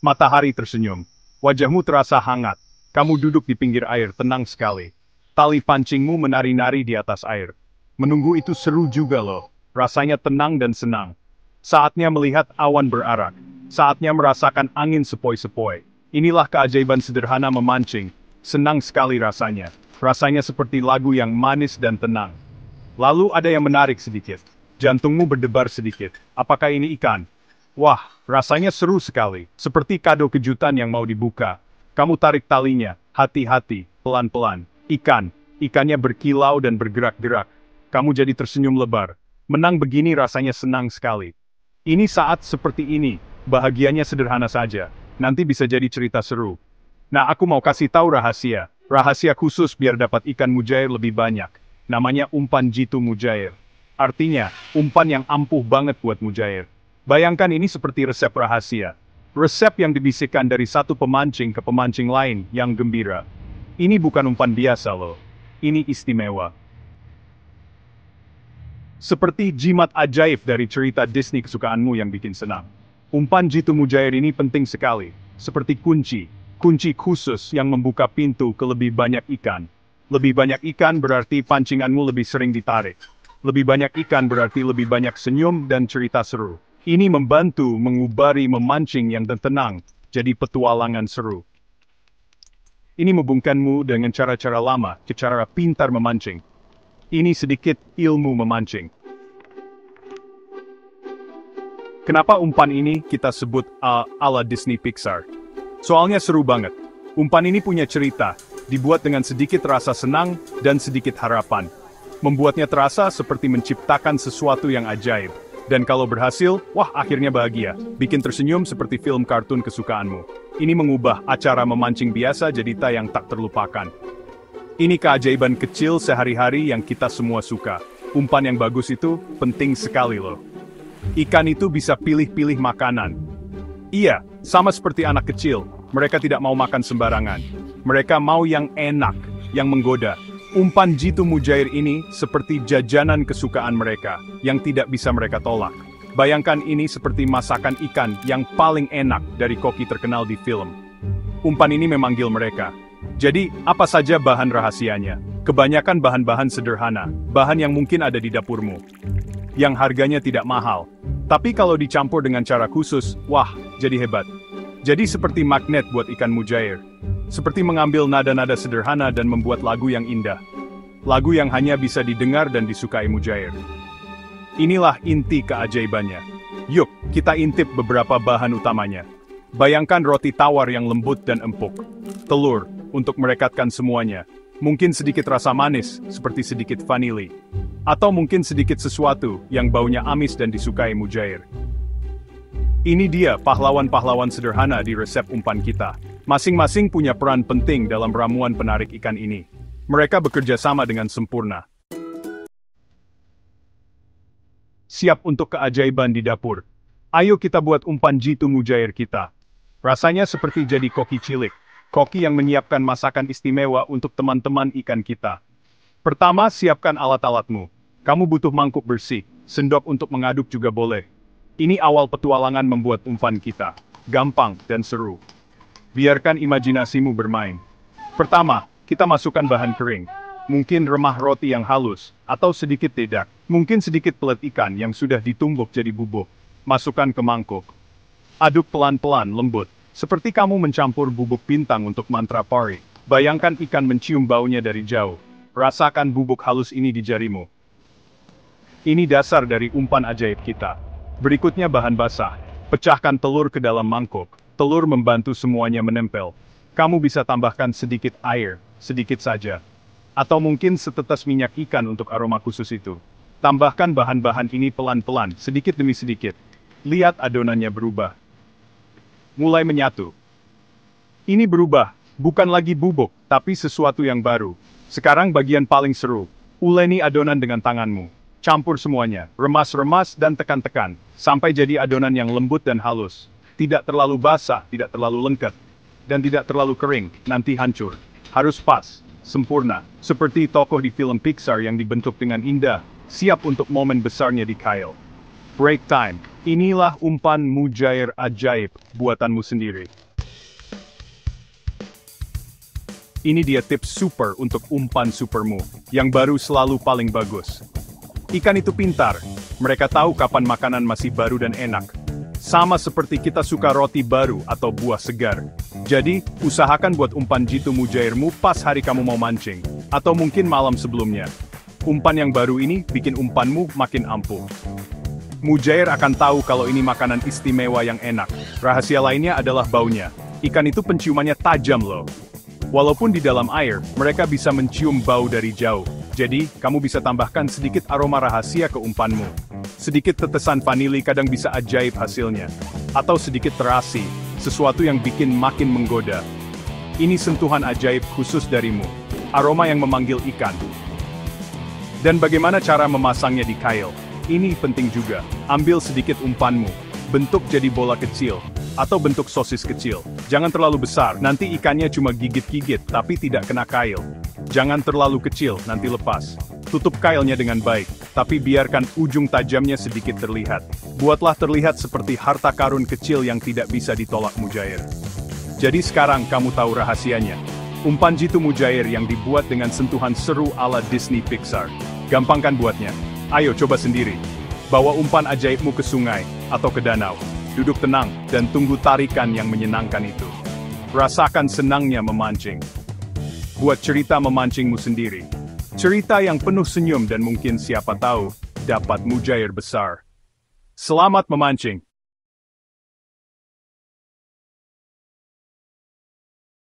Matahari tersenyum. Wajahmu terasa hangat. Kamu duduk di pinggir air, tenang sekali. Tali pancingmu menari-nari di atas air. Menunggu itu seru juga loh. Rasanya tenang dan senang. Saatnya melihat awan berarak. Saatnya merasakan angin sepoi-sepoi. Inilah keajaiban sederhana memancing. Senang sekali rasanya. Rasanya seperti lagu yang manis dan tenang. Lalu ada yang menarik sedikit. Jantungmu berdebar sedikit. Apakah ini ikan? Wah, rasanya seru sekali. Seperti kado kejutan yang mau dibuka. Kamu tarik talinya, hati-hati, pelan-pelan. Ikannya berkilau dan bergerak-gerak. Kamu jadi tersenyum lebar. Menang begini rasanya senang sekali. Ini saat seperti ini, bahagianya sederhana saja. Nanti bisa jadi cerita seru. Nah, aku mau kasih tahu rahasia. Rahasia khusus biar dapat ikan mujair lebih banyak. Namanya umpan jitu mujair. Artinya, umpan yang ampuh banget buat mujair. Bayangkan ini seperti resep rahasia. Resep yang dibisikkan dari satu pemancing ke pemancing lain yang gembira. Ini bukan umpan biasa loh. Ini istimewa. Seperti jimat ajaib dari cerita Disney kesukaanmu yang bikin senang. Umpan jitu mujair ini penting sekali. Seperti kunci. Kunci khusus yang membuka pintu ke lebih banyak ikan. Lebih banyak ikan berarti pancinganmu lebih sering ditarik. Lebih banyak ikan berarti lebih banyak senyum dan cerita seru. Ini membantu mengubari memancing yang tenang, jadi petualangan seru. Ini membungkanmu dengan cara-cara lama, ke cara pintar memancing. Ini sedikit ilmu memancing. Kenapa umpan ini kita sebut ala Disney Pixar? Soalnya seru banget. Umpan ini punya cerita, dibuat dengan sedikit rasa senang dan sedikit harapan. Membuatnya terasa seperti menciptakan sesuatu yang ajaib. Dan kalau berhasil, wah akhirnya bahagia. Bikin tersenyum seperti film kartun kesukaanmu. Ini mengubah acara memancing biasa jadi tayang tak terlupakan. Ini keajaiban kecil sehari-hari yang kita semua suka. Umpan yang bagus itu penting sekali loh. Ikan itu bisa pilih-pilih makanan. Iya, sama seperti anak kecil. Mereka tidak mau makan sembarangan. Mereka mau yang enak, yang menggoda. Umpan jitu mujair ini seperti jajanan kesukaan mereka, yang tidak bisa mereka tolak. Bayangkan ini seperti masakan ikan yang paling enak dari koki terkenal di film. Umpan ini memanggil mereka. Jadi, apa saja bahan rahasianya? Kebanyakan bahan-bahan sederhana, bahan yang mungkin ada di dapurmu. Yang harganya tidak mahal. Tapi kalau dicampur dengan cara khusus, wah, jadi hebat. Jadi seperti magnet buat ikan mujair. Seperti mengambil nada-nada sederhana dan membuat lagu yang indah. Lagu yang hanya bisa didengar dan disukai mujair. Inilah inti keajaibannya. Yuk, kita intip beberapa bahan utamanya. Bayangkan roti tawar yang lembut dan empuk. Telur, untuk merekatkan semuanya. Mungkin sedikit rasa manis, seperti sedikit vanili. Atau mungkin sedikit sesuatu yang baunya amis dan disukai mujair. Ini dia pahlawan-pahlawan sederhana di resep umpan kita. Masing-masing punya peran penting dalam ramuan penarik ikan ini. Mereka bekerja sama dengan sempurna. Siap untuk keajaiban di dapur. Ayo kita buat umpan jitu mujair kita. Rasanya seperti jadi koki cilik. Koki yang menyiapkan masakan istimewa untuk teman-teman ikan kita. Pertama, siapkan alat-alatmu. Kamu butuh mangkuk bersih. Sendok untuk mengaduk juga boleh. Ini awal petualangan membuat umpan kita. Gampang dan seru. Biarkan imajinasimu bermain. Pertama, kita masukkan bahan kering. Mungkin remah roti yang halus, atau sedikit dedak. Mungkin sedikit pelet ikan yang sudah ditumbuk jadi bubuk. Masukkan ke mangkuk. Aduk pelan-pelan lembut, seperti kamu mencampur bubuk bintang untuk mantra pari. Bayangkan ikan mencium baunya dari jauh. Rasakan bubuk halus ini di jarimu. Ini dasar dari umpan ajaib kita. Berikutnya bahan basah. Pecahkan telur ke dalam mangkuk. Telur membantu semuanya menempel. Kamu bisa tambahkan sedikit air, sedikit saja. Atau mungkin setetes minyak ikan untuk aroma khusus itu. Tambahkan bahan-bahan ini pelan-pelan, sedikit demi sedikit. Lihat adonannya berubah. Mulai menyatu. Ini berubah, bukan lagi bubuk, tapi sesuatu yang baru. Sekarang bagian paling seru. Uleni adonan dengan tanganmu. Campur semuanya, remas-remas dan tekan-tekan, sampai jadi adonan yang lembut dan halus. Tidak terlalu basah, tidak terlalu lengket, dan tidak terlalu kering, nanti hancur. Harus pas, sempurna, seperti tokoh di film Pixar yang dibentuk dengan indah, siap untuk momen besarnya di Kyle. Break time. Inilah umpan mujair ajaib buatanmu sendiri. Ini dia tips super untuk umpan supermu, yang baru selalu paling bagus. Ikan itu pintar, mereka tahu kapan makanan masih baru dan enak. Sama seperti kita suka roti baru atau buah segar. Jadi, usahakan buat umpan jitu mujairmu pas hari kamu mau mancing, atau mungkin malam sebelumnya. Umpan yang baru ini bikin umpanmu makin ampuh. Mujair akan tahu kalau ini makanan istimewa yang enak. Rahasia lainnya adalah baunya. Ikan itu penciumannya tajam loh. Walaupun di dalam air, mereka bisa mencium bau dari jauh. Jadi, kamu bisa tambahkan sedikit aroma rahasia ke umpanmu. Sedikit tetesan vanili kadang bisa ajaib hasilnya. Atau sedikit terasi, sesuatu yang bikin makin menggoda. Ini sentuhan ajaib khusus darimu. Aroma yang memanggil ikan. Dan bagaimana cara memasangnya di kail? Ini penting juga. Ambil sedikit umpanmu, bentuk jadi bola kecil, atau bentuk sosis kecil. Jangan terlalu besar, nanti ikannya cuma gigit-gigit, tapi tidak kena kail. Jangan terlalu kecil, nanti lepas. Tutup kailnya dengan baik, tapi biarkan ujung tajamnya sedikit terlihat. Buatlah terlihat seperti harta karun kecil yang tidak bisa ditolak mujair. Jadi sekarang kamu tahu rahasianya. Umpan jitu mujair yang dibuat dengan sentuhan seru ala Disney Pixar. Gampang kan buatnya? Ayo coba sendiri. Bawa umpan ajaibmu ke sungai, atau ke danau. Duduk tenang, dan tunggu tarikan yang menyenangkan itu. Rasakan senangnya memancing. Buat cerita memancingmu sendiri. Cerita yang penuh senyum dan mungkin siapa tahu, dapat mujair besar. Selamat memancing!